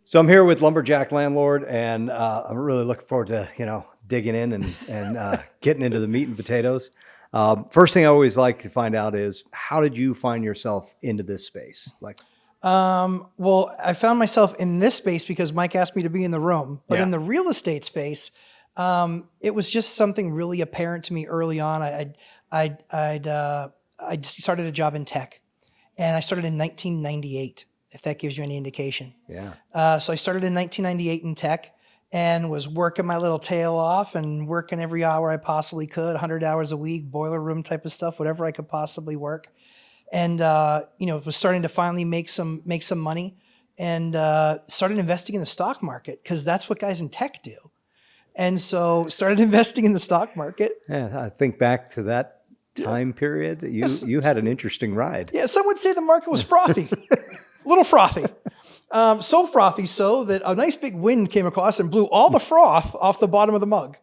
So I'm here with Lumberjack Landlord, and I'm really looking forward to digging in and getting into the meat and potatoes. First thing I always like to find out is, how did you find yourself into this space? Well, I found myself in this space because Mike asked me to be in the room, but Yeah. in the real estate space, it was just something really apparent to me early on. I started a job in tech, and I started in 1998, if that gives you any indication. Yeah. So I started in 1998 in tech and was working my little tail off and working every hour I possibly could, 100 hours a week, boiler room type of stuff, whatever I could possibly work. And, was starting to finally make some money, and started investing in the stock market because that's what guys in tech do. And so started investing in the stock market. Yeah, I think back to that time period. You had an interesting ride. Yeah, some would say the market was frothy, a little frothy. So frothy so that a nice big wind came across and blew all the froth off the bottom of the mug.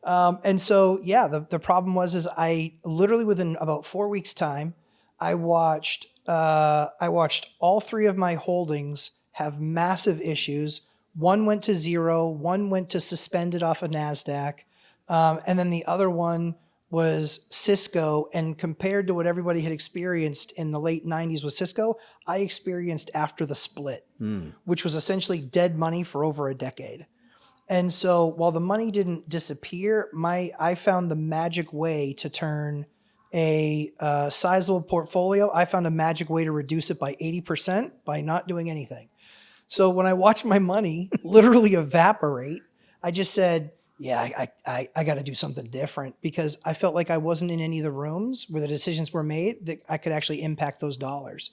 And so, yeah, the problem was I literally within about 4 weeks' time, I watched all three of my holdings have massive issues. One went to zero, one went to suspended off of NASDAQ, and then the other one was Cisco. And compared to what everybody had experienced in the late 90s with Cisco, I experienced after the split, which was essentially dead money for over a decade. And so while the money didn't disappear, I found the magic way to turn a sizable portfolio. I found a magic way to reduce it by 80% by not doing anything. So when I watched my money literally evaporate, I just said, yeah, I got to do something different, because I felt like I wasn't in any of the rooms where the decisions were made that I could actually impact those dollars.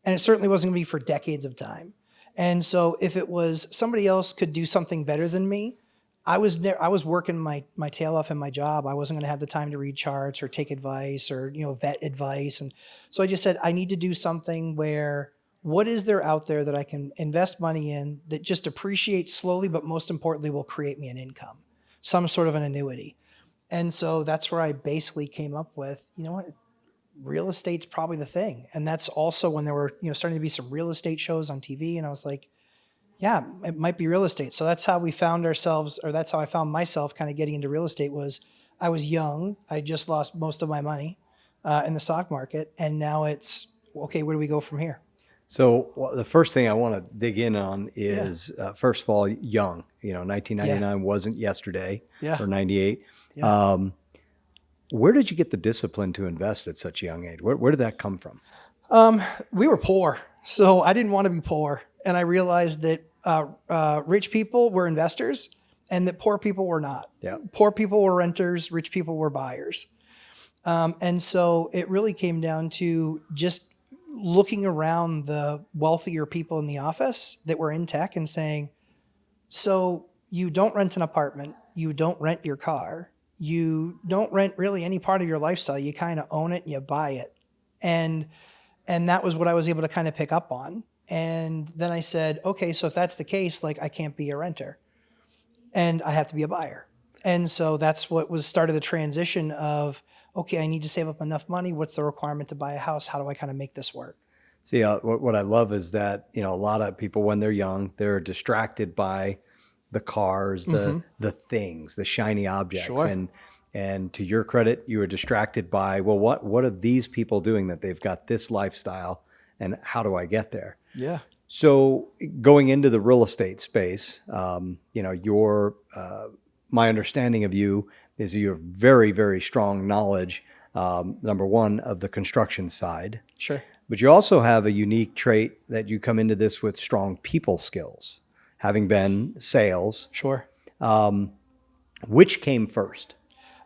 And it certainly wasn't going to be for decades of time. And so if it was somebody else could do something better than me, I was working my tail off in my job. I wasn't going to have the time to read charts or take advice or, vet advice. And so I just said, I need to do something where, what is there out there that I can invest money in that just appreciates slowly, but most importantly will create me an income, some sort of an annuity. And so that's where I basically came up with, real estate's probably the thing. And that's also when there were, starting to be some real estate shows on TV. And I was like, yeah, it might be real estate. So that's how we found ourselves, or that's how I found myself kind of getting into real estate. Was I was young. I just lost most of my money in the stock market. And now it's, okay, where do we go from here? So the first thing I want to dig in on is, first of all, young. 1999 wasn't yesterday, or 98. Yeah. Where did you get the discipline to invest at such a young age? Where did that come from? We were poor, so I didn't want to be poor. And I realized that rich people were investors and that poor people were not. Yeah. Poor people were renters, rich people were buyers. And so it really came down to just looking around the wealthier people in the office that were in tech and saying, so you don't rent an apartment, you don't rent your car, you don't rent really any part of your lifestyle, you kind of own it and you buy it. And that was what I was able to kind of pick up on. And then I said, okay, so if that's the case, I can't be a renter and I have to be a buyer. And so that's what started the transition of, okay, I need to save up enough money. What's the requirement to buy a house? How do I kind of make this work? See, what I love is that, a lot of people when they're young, they're distracted by the cars, the things, the shiny objects. Sure. And to your credit, you were distracted by, well, what are these people doing that they've got this lifestyle, and how do I get there? Yeah. So going into the real estate space, my understanding of you is you have very, very strong knowledge, number one, of the construction side. Sure. But you also have a unique trait that you come into this with strong people skills, having been sales. Sure. Which came first?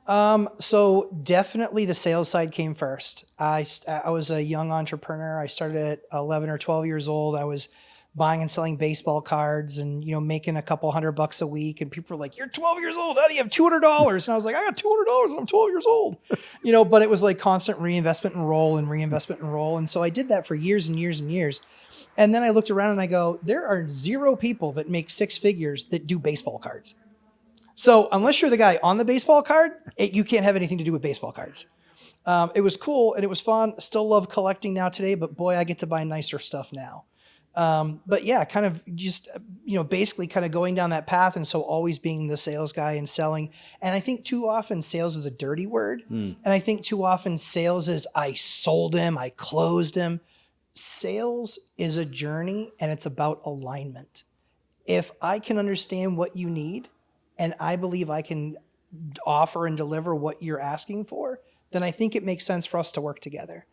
So definitely the sales side came first. I was a young entrepreneur. I started at 11 or 12 years old. I was buying and selling baseball cards and, making a couple $100 a week. And people were like, you're 12 years old. How do you have $200? And I was like, I got $200 and I'm 12 years old, but it was like constant reinvestment and roll and reinvestment and roll. And so I did that for years and years and years. And then I looked around and I go, there are 0 people that make 6 figures that do baseball cards. So unless you're the guy on the baseball card, you can't have anything to do with baseball cards. It was cool and it was fun. Still love collecting now today, but boy, I get to buy nicer stuff now. But yeah, kind of just, basically kind of going down that path. And so always being the sales guy and selling. And I think too often sales is a dirty word. And I think too often sales is I sold him, I closed him. Sales is a journey and it's about alignment. If I can understand what you need and I believe I can offer and deliver what you're asking for, then I think it makes sense for us to work together.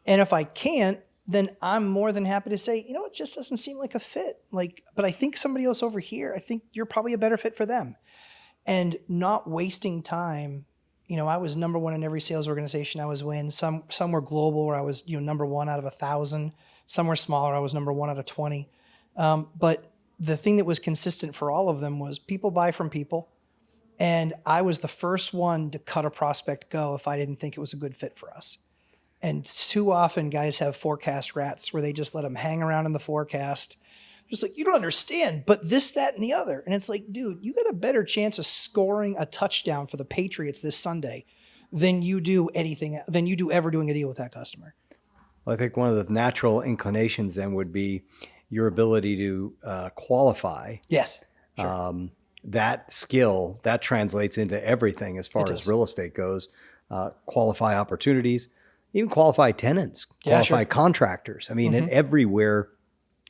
And if I can't, then I'm more than happy to say, it just doesn't seem like a fit. But I think somebody else over here, I think you're probably a better fit for them. And not wasting time. I was number one in every sales organization I was in. Some were global where I was, number one out of 1,000. Some were smaller. I was number one out of 20. But the thing that was consistent for all of them was people buy from people. And I was the first one to cut a prospect go if I didn't think it was a good fit for us. And too often guys have forecast rats where they just let them hang around in the forecast. Just like, you don't understand, but this, that, and the other. And it's like, dude, you got a better chance of scoring a touchdown for the Patriots this Sunday than you do ever doing a deal with that customer. Well, I think one of the natural inclinations then would be your ability to qualify. Yes. Sure. That skill, that translates into everything as far as real estate goes. Qualify opportunities. Even qualify tenants, qualify contractors. I mean, and everywhere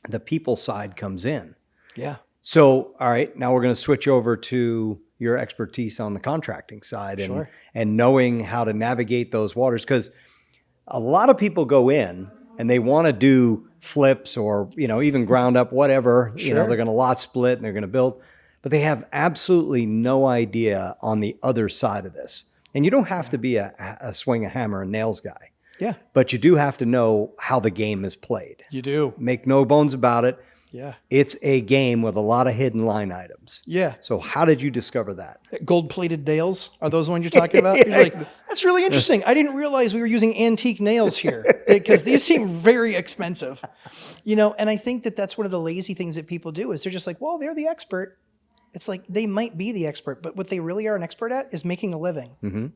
the people side comes in. Yeah. So, all right, now we're going to switch over to your expertise on the contracting side and knowing how to navigate those waters. Because a lot of people go in and they want to do flips or, even ground up, whatever. They're going to lot split and they're going to build. But they have absolutely no idea on the other side of this. And you don't have to be a swing a hammer and nails guy. Yeah. But you do have to know how the game is played. You do. Make no bones about it. Yeah. It's a game with a lot of hidden line items. Yeah. So how did you discover that? Gold-plated nails? Are those the ones you're talking about? You're like, that's really interesting. I didn't realize we were using antique nails here because these seem very expensive. And I think that that's one of the lazy things that people do is they're just like, well, they're the expert. It's like they might be the expert, but what they really are an expert at is making a living. Mm-hmm.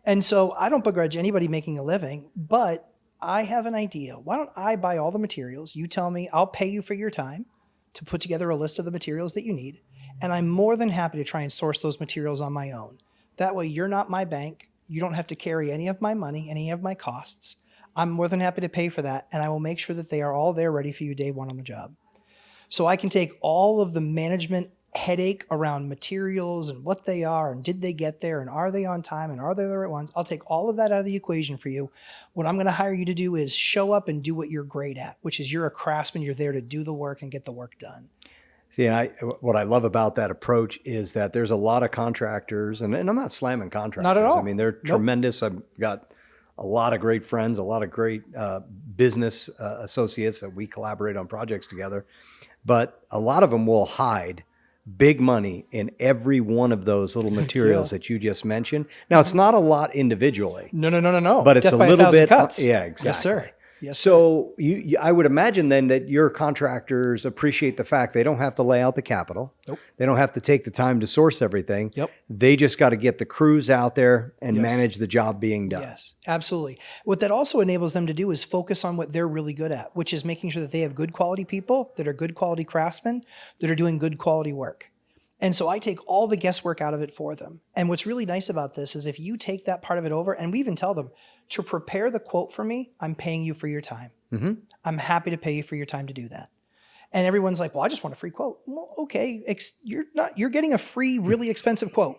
And so I don't begrudge anybody making a living, but I have an idea. Why don't I buy all the materials? You tell me, I'll pay you for your time to put together a list of the materials that you need. And I'm more than happy to try and source those materials on my own. That way you're not my bank. You don't have to carry any of my money, any of my costs. I'm more than happy to pay for that. And I will make sure that they are all there ready for you day one on the job. So I can take all of the management headache around materials and what they are and did they get there and are they on time and are they the right ones. I'll take all of that out of the equation for you. What I'm going to hire you to do is show up and do what you're great at, which is you're a craftsman. You're there to do the work and get the work done. See, what I love about that approach is that there's a lot of contractors, and I'm not slamming contractors. Not at all. I mean, they're tremendous. I've got a lot of great friends, a lot of great business associates that we collaborate on projects together. But a lot of them will hide big money in every one of those little materials that you just mentioned. Now, it's not a lot individually. No. But it's Death a by little bit. cuts. Yeah, exactly. Yes, sir. Yes. So I would imagine then that your contractors appreciate the fact they don't have to lay out the capital. Nope. They don't have to take the time to source everything. Yep. They just got to get the crews out there and manage the job being done. Yes, absolutely. What that also enables them to do is focus on what they're really good at, which is making sure that they have good quality people that are good quality craftsmen that are doing good quality work. And so I take all the guesswork out of it for them. And what's really nice about this is if you take that part of it over, and we even tell them, to prepare the quote for me, I'm paying you for your time. Mm-hmm. I'm happy to pay you for your time to do that. And everyone's like, well, I just want a free quote. Well, okay, you're getting a free, really expensive quote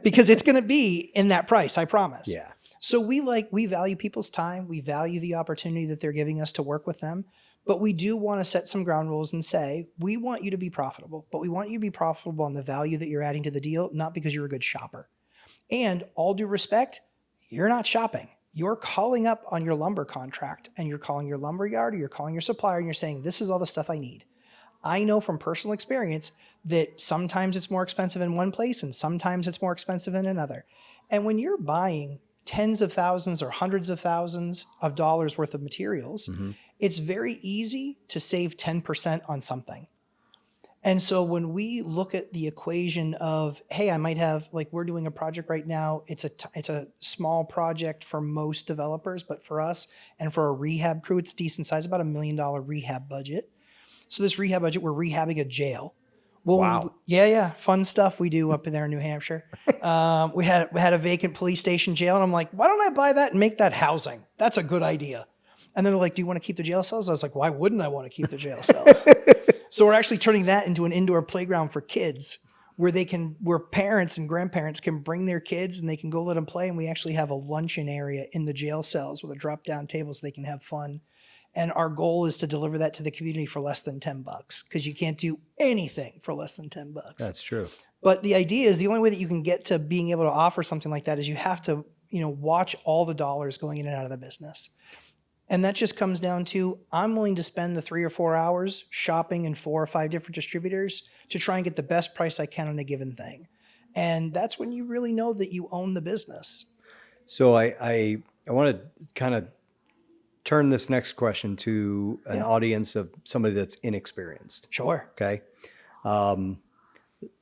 because it's going to be in that price, I promise. Yeah. So we value people's time. We value the opportunity that they're giving us to work with them. But we do want to set some ground rules and say, we want you to be profitable, but we want you to be profitable on the value that you're adding to the deal, not because you're a good shopper. And all due respect, you're not shopping. You're calling up on your lumber contract and you're calling your lumber yard or you're calling your supplier and you're saying, this is all the stuff I need. I know from personal experience that sometimes it's more expensive in one place and sometimes it's more expensive in another. And when you're buying tens of thousands or hundreds of thousands of dollars worth of materials, it's very easy to save 10% on something. And so when we look at the equation of, hey, I might have, like we're doing a project right now, it's a small project for most developers, but for us and for a rehab crew, it's decent size, about $1 million rehab budget. So this rehab budget, we're rehabbing a jail. Well, Wow. yeah, fun stuff we do up in there in New Hampshire. We had a vacant police station jail, and I'm like, why don't I buy that and make that housing? That's a good idea. And then they're like, do you want to keep the jail cells? I was like, why wouldn't I want to keep the jail cells? So we're actually turning that into an indoor playground for kids where parents and grandparents can bring their kids and they can go let them play. And we actually have a luncheon area in the jail cells with a drop down table so they can have fun. And our goal is to deliver that to the community for less than $10 because you can't do anything for less than $10. That's true. But the idea is the only way that you can get to being able to offer something like that is you have to, watch all the dollars going in and out of the business. And that just comes down to I'm willing to spend the 3 or 4 hours shopping in 4 or 5 different distributors to try and get the best price I can on a given thing. And that's when you really know that you own the business. So I want to kind of turn this next question to an audience of somebody that's inexperienced. Sure. Okay.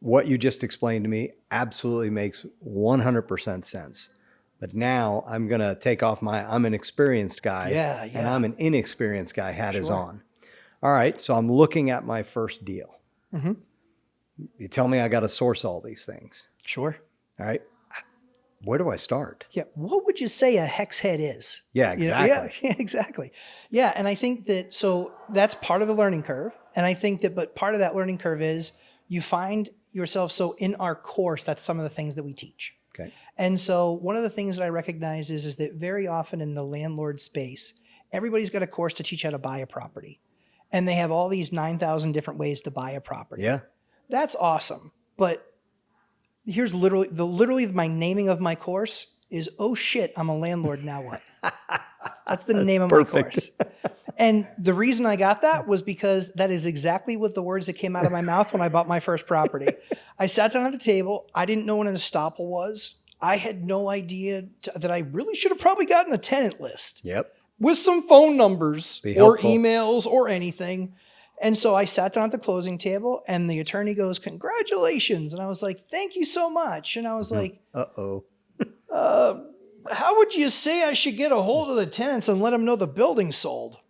What you just explained to me absolutely makes 100% sense. But now I'm going to take off I'm an experienced guy and I'm an inexperienced guy hat is on. All right. So I'm looking at my first deal. Mm-hmm. You tell me I got to source all these things. Sure. All right. Where do I start? Yeah. What would you say a hex head is? Yeah, exactly. Yeah, exactly. Yeah. And I think so that's part of the learning curve. And I think but part of that learning curve is you find yourself. So in our course, that's some of the things that we teach. Okay. And so one of the things that I recognize is that very often in the landlord space, everybody's got a course to teach how to buy a property. And they have all these 9,000 different ways to buy a property. Yeah. That's awesome. But here's literally my naming of my course is, oh shit, I'm a landlord, now what? That's the name of my course. And the reason I got that was because that is exactly what the words that came out of my mouth when I bought my first property. I sat down at the table. I didn't know what an estoppel was. I had no idea that I really should have probably gotten a tenant list. Yep. With some phone numbers or helpful. emails or anything. And so I sat down at the closing table and the attorney goes, congratulations. And I was like, thank you so much. And I was like, Uh-oh. how would you say I should get a hold of the tenants and let them know the building's sold?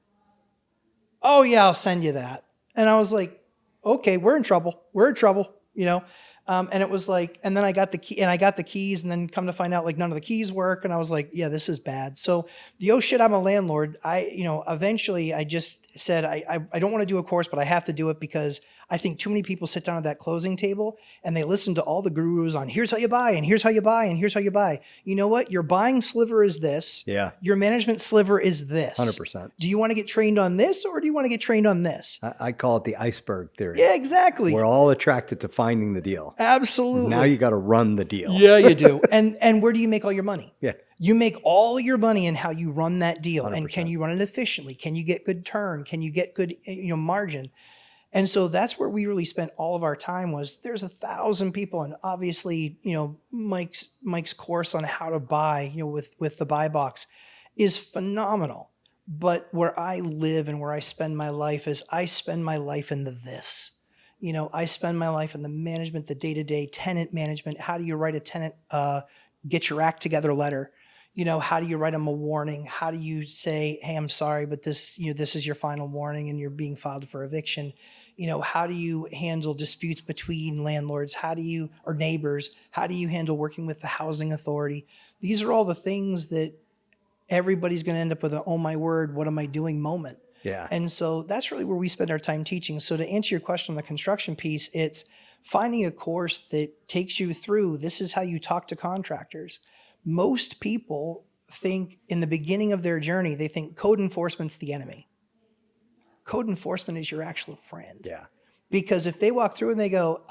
Oh yeah, I'll send you that. And I was like, okay, we're in trouble. And it was like, and then I got the key and I got the keys and then come to find out like none of the keys work. And I was like, yeah, this is bad. So the, oh shit, I'm a landlord. Eventually I just said, I don't want to do a course, but I have to do it because I think too many people sit down at that closing table and they listen to all the gurus on here's how you buy and here's how you buy and here's how you buy. You know what? Your buying sliver is this. Yeah. Your management sliver is this. 100%. Do you want to get trained on this or do you want to get trained on this? I call it the iceberg theory. Yeah, exactly. We're all attracted to finding the deal. Absolutely. Now you got to run the deal. Yeah, you do. And where do you make all your money? Yeah. You make all your money in how you run that deal. 100%. And can you run it efficiently? Can you get good turn? Can you get good margin? And so that's where we really spent all of our time was there's 1,000 people. And obviously, Mike's course on how to buy, with the buy box is phenomenal. But where I live and where I spend my life is I spend my life in this. I spend my life in the management, the day-to-day tenant management. How do you write a tenant, get your act together letter? How do you write them a warning? How do you say, hey, I'm sorry, but this is your final warning and you're being filed for eviction? How do you handle disputes between landlords? Or neighbors? How do you handle working with the housing authority? These are all the things that everybody's going to end up with a, oh my word, what am I doing moment. Yeah. And so that's really where we spend our time teaching. So to answer your question on the construction piece, it's finding a course that takes you through, this is how you talk to contractors. Most people think in the beginning of their journey, they think code enforcement's the enemy. Code enforcement is your actual friend. Yeah. Because if they walk through and they go,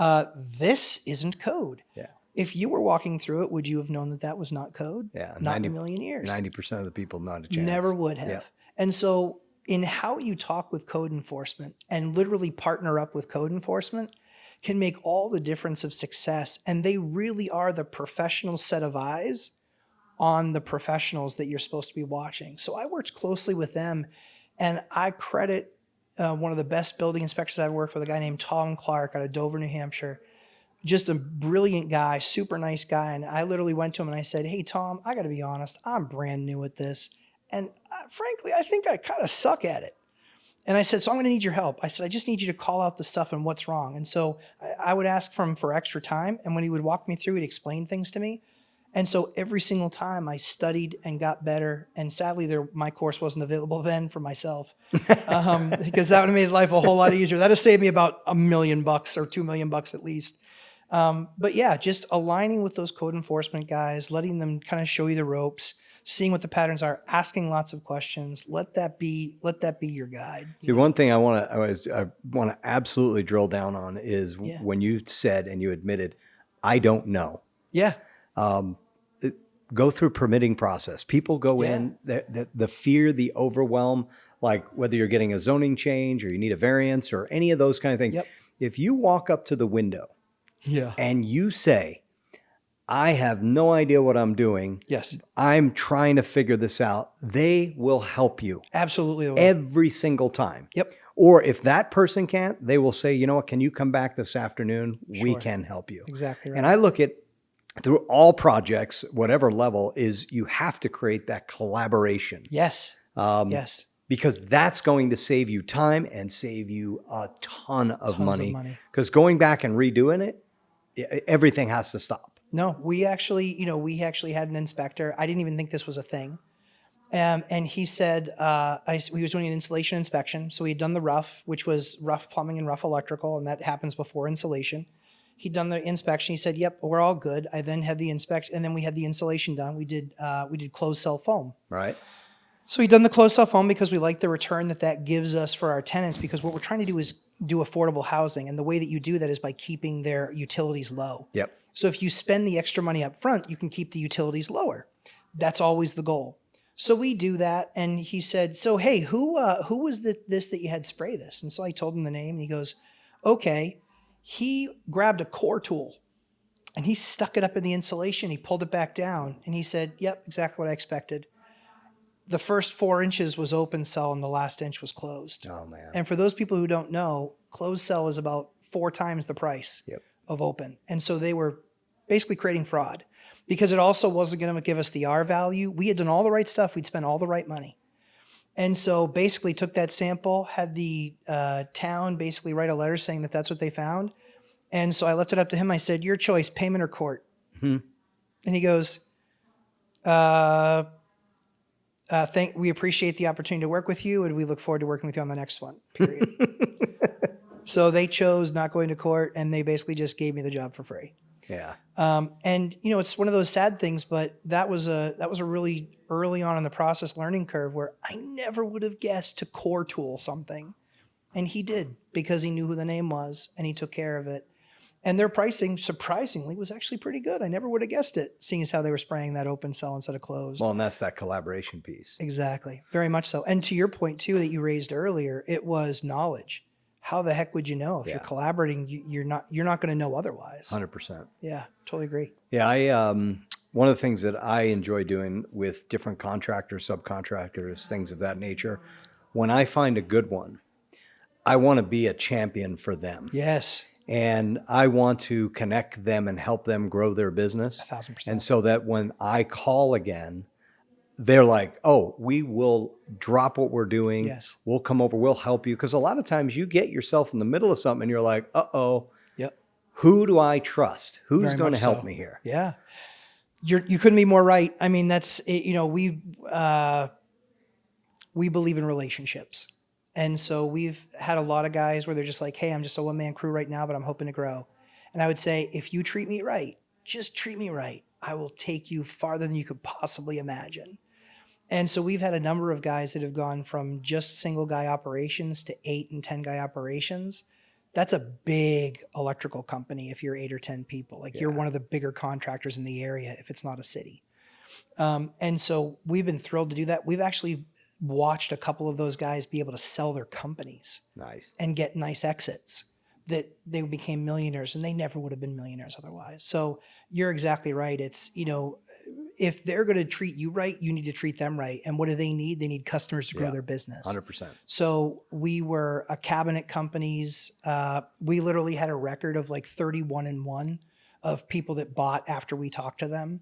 this isn't code. Yeah. If you were walking through it, would you have known that was not code? Yeah. Not in a million years. 90% of the people, not a chance. Never would have. Yeah. And so in how you talk with code enforcement and literally partner up with code enforcement can make all the difference of success. And they really are the professional set of eyes on the professionals that you're supposed to be watching. So I worked closely with them, and I credit one of the best building inspectors I've worked with, a guy named Tom Clark out of Dover, New Hampshire. Just a brilliant guy, super nice guy. And I literally went to him and I said, hey, Tom, I got to be honest. I'm brand new at this. And frankly, I think I kind of suck at it. And I said, so I'm going to need your help. I said, I just need you to call out the stuff and what's wrong. And so I would ask him for extra time. And when he would walk me through, he'd explain things to me. And so every single time I studied and got better. And sadly, my course wasn't available then for myself, because that would have made life a whole lot easier. That would have saved me about $1 million or $2 million at least. But yeah, just aligning with those code enforcement guys, letting them kind of show you the ropes, seeing what the patterns are, asking lots of questions. Let that be your guide. See, one thing I want to absolutely drill down on is when you said and you admitted, I don't know. Yeah. Go through permitting process. People go in, the fear, the overwhelm, like whether you're getting a zoning change or you need a variance or any of those kind of things. Yep. If you walk up to the window and you say, I have no idea what I'm doing. Yes. I'm trying to figure this out. They will help you. Absolutely. Every single time. Yep. Or if that person can't, they will say, you know what, can you come back this afternoon? Sure. We can help you. Exactly right. And I look at through all projects, whatever level, is you have to create that collaboration. Yes. Yes. Because that's going to save you time and save you a ton of money. Because going back and redoing it, everything has to stop. No, we actually had an inspector. I didn't even think this was a thing. And he said, he was doing an installation inspection. So he had done the rough, which was rough plumbing and rough electrical, and that happens before insulation. He'd done the inspection. He said, yep, we're all good. I then had the inspection, and then we had the insulation done. We did closed cell foam. Right. So we'd done the closed cell foam because we like the return that gives us for our tenants, because what we're trying to do is do affordable housing. And the way that you do that is by keeping their utilities low. Yep. So if you spend the extra money up front, you can keep the utilities lower. That's always the goal. So we do that. And he said, so, hey, who was this that you had spray this? And so I told him the name, and he goes, okay. He grabbed a core tool and he stuck it up in the insulation. He pulled it back down and he said, yep, exactly what I expected. The first 4 inches was open cell and the last inch was closed. Oh, man. And for those people who don't know, closed cell is about 4 times the price of open. And so they were basically creating fraud, because it also wasn't going to give us the R value. We had done all the right stuff. We'd spent all the right money. And so basically took that sample, had the town basically write a letter saying that that's what they found. And so I left it up to him. I said, your choice, payment or court. And he goes, we appreciate the opportunity to work with you, and we look forward to working with you on the next one, period. So they chose not going to court, and they basically just gave me the job for free. Yeah. And it's one of those sad things, but that was a really early on in the process learning curve where I never would have guessed to core tool something. And he did, because he knew who the name was and he took care of it. And their pricing, surprisingly, was actually pretty good. I never would have guessed it, seeing as how they were spraying that open cell instead of closed. Well, and that's that collaboration piece. Exactly. Very much so. And to your point, too, that you raised earlier, it was knowledge. How the heck would you know? If you're collaborating, you're not going to know otherwise. 100%. Yeah, totally agree. Yeah, one of the things that I enjoy doing with different contractors, subcontractors, things of that nature, when I find a good one, I want to be a champion for them. Yes. And I want to connect them and help them grow their business. 1,000%. And so that when I call again, they're like, oh, we will drop what we're doing. Yes. We'll come over. We'll help you. Because a lot of times you get yourself in the middle of something and you're like, uh-oh, who do I trust? Who's going to help me here? Yeah. You couldn't be more right. I mean, that's, we believe in relationships. And so we've had a lot of guys where they're just like, hey, I'm just a one-man crew right now, but I'm hoping to grow. And I would say, if you treat me right, just treat me right, I will take you farther than you could possibly imagine. And so we've had a number of guys that have gone from just single guy operations to 8 and 10 guy operations. That's a big electrical company if you're 8 or 10 people. Like you're one of the bigger contractors in the area if it's not a city. And so we've been thrilled to do that. We've actually watched a couple of those guys be able to sell their companies and get nice exits, that they became millionaires, and they never would have been millionaires otherwise. So you're exactly right. It's, if they're going to treat you right, you need to treat them right. And what do they need? They need customers to grow their business. 100%. So we were a cabinet companies. We literally had a record of like 31-1 of people that bought after we talked to them.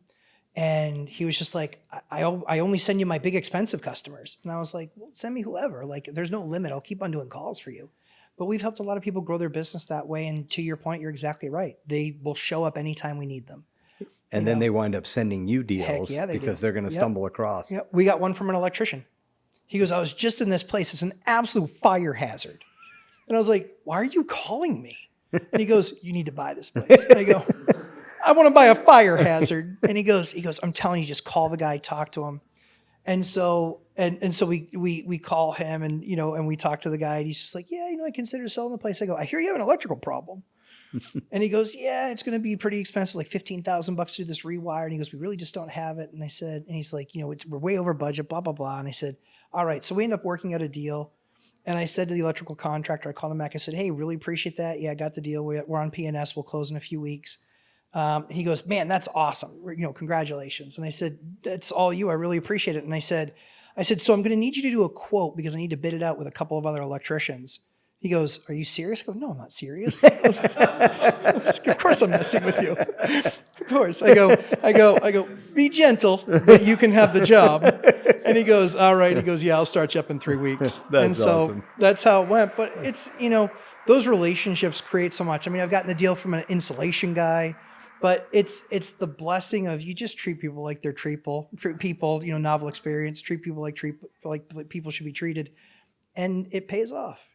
And he was just like, I only send you my big expensive customers. And I was like, well, send me whoever. Like, there's no limit. I'll keep on doing calls for you. But we've helped a lot of people grow their business that way. And to your point, you're exactly right. They will show up anytime we need them. And then they wind up sending you deals yeah, they because do. they're going to stumble across. Yep. We got one from an electrician. He goes, I was just in this place. It's an absolute fire hazard. And I was like, why are you calling me? And he goes, you need to buy this place. And I go, I want to buy a fire hazard. And he goes, I'm telling you, just call the guy, talk to him. And so, and so we call him and, and we talk to the guy and he's just like, yeah, I consider selling the place. I go, I hear you have an electrical problem. And he goes, yeah, it's going to be pretty expensive, like $15,000 to do this rewire. And he goes, we really just don't have it. And I said, and he's like, we're way over budget, blah, blah, blah. And I said, all right. So we end up working out a deal. And I said to the electrical contractor, I called him back. I said, hey, really appreciate that. Yeah, I got the deal. We're on PNS. We'll close in a few weeks. He goes, man, that's awesome. Congratulations. And I said, that's all you. I really appreciate it. And I said, so I'm going to need you to do a quote because I need to bid it out with a couple of other electricians. He goes, are you serious? I go, no, I'm not serious. Of course I'm messing with you. Of course. I go, be gentle, but you can have the job. And he goes, all right. He goes, yeah, I'll start you up in 3 weeks. That's awesome. That's how it went. But it's, those relationships create so much. I mean, I've gotten a deal from an insulation guy, but it's the blessing of you just treat people like they're people, novel experience, treat people like people should be treated. And it pays off,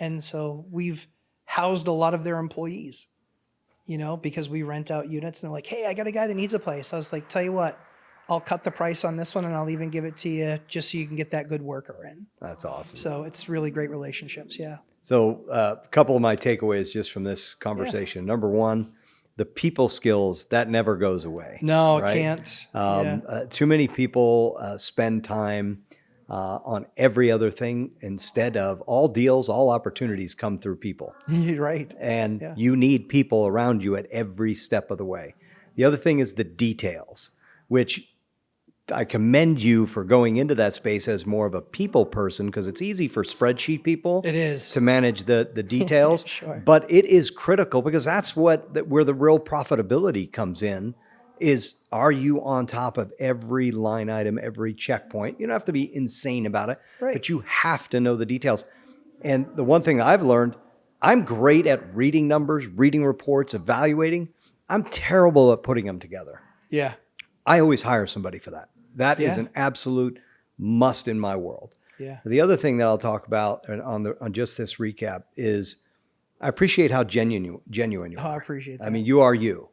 And so we've housed a lot of their employees, because we rent out units and they're like, hey, I got a guy that needs a place. I was like, tell you what, I'll cut the price on this one and I'll even give it to you just so you can get that good worker in. That's awesome. So it's really great relationships. Yeah. So a couple of my takeaways just from this conversation. Yeah. Number one, the people skills, that never goes away. No, right? It can't. Too many people spend time on every other thing instead of all deals, all opportunities come through people. You're right. And you need people around you at every step of the way. The other thing is the details, which I commend you for going into that space as more of a people person because it's easy for spreadsheet people to manage the details. Sure. But it is critical because that's where the real profitability comes in. Is are you on top of every line item, every checkpoint? You don't have to be insane about it, but you have to know the details. And the one thing I've learned, I'm great at reading numbers, reading reports, evaluating. I'm terrible at putting them together. Yeah. I always hire somebody for that. That is an absolute must in my world. Yeah. The other thing that I'll talk about on just this recap is I appreciate how genuine you are. Oh, I appreciate that. I mean, you are you.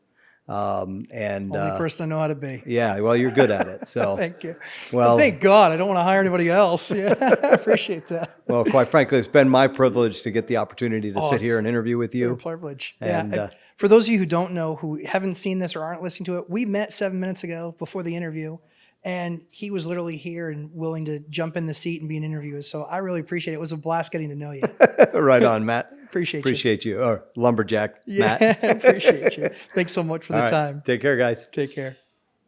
Only person I know how to be. Yeah, well, you're good at it. So thank you. Well, thank God I don't want to hire anybody else. Yeah, I appreciate that. Well, quite frankly, it's been my privilege to get the opportunity to sit here and interview with you. Your privilege. And, for those of you who don't know, who haven't seen this or aren't listening to it, we met 7 minutes ago before the interview, and he was literally here and willing to jump in the seat and be an interviewer. So I really appreciate it. It was a blast getting to know you. Right on, Matt. Appreciate you. Or Lumberjack, Matt. Appreciate you. Thanks so much for the time. Take care, guys. Take care.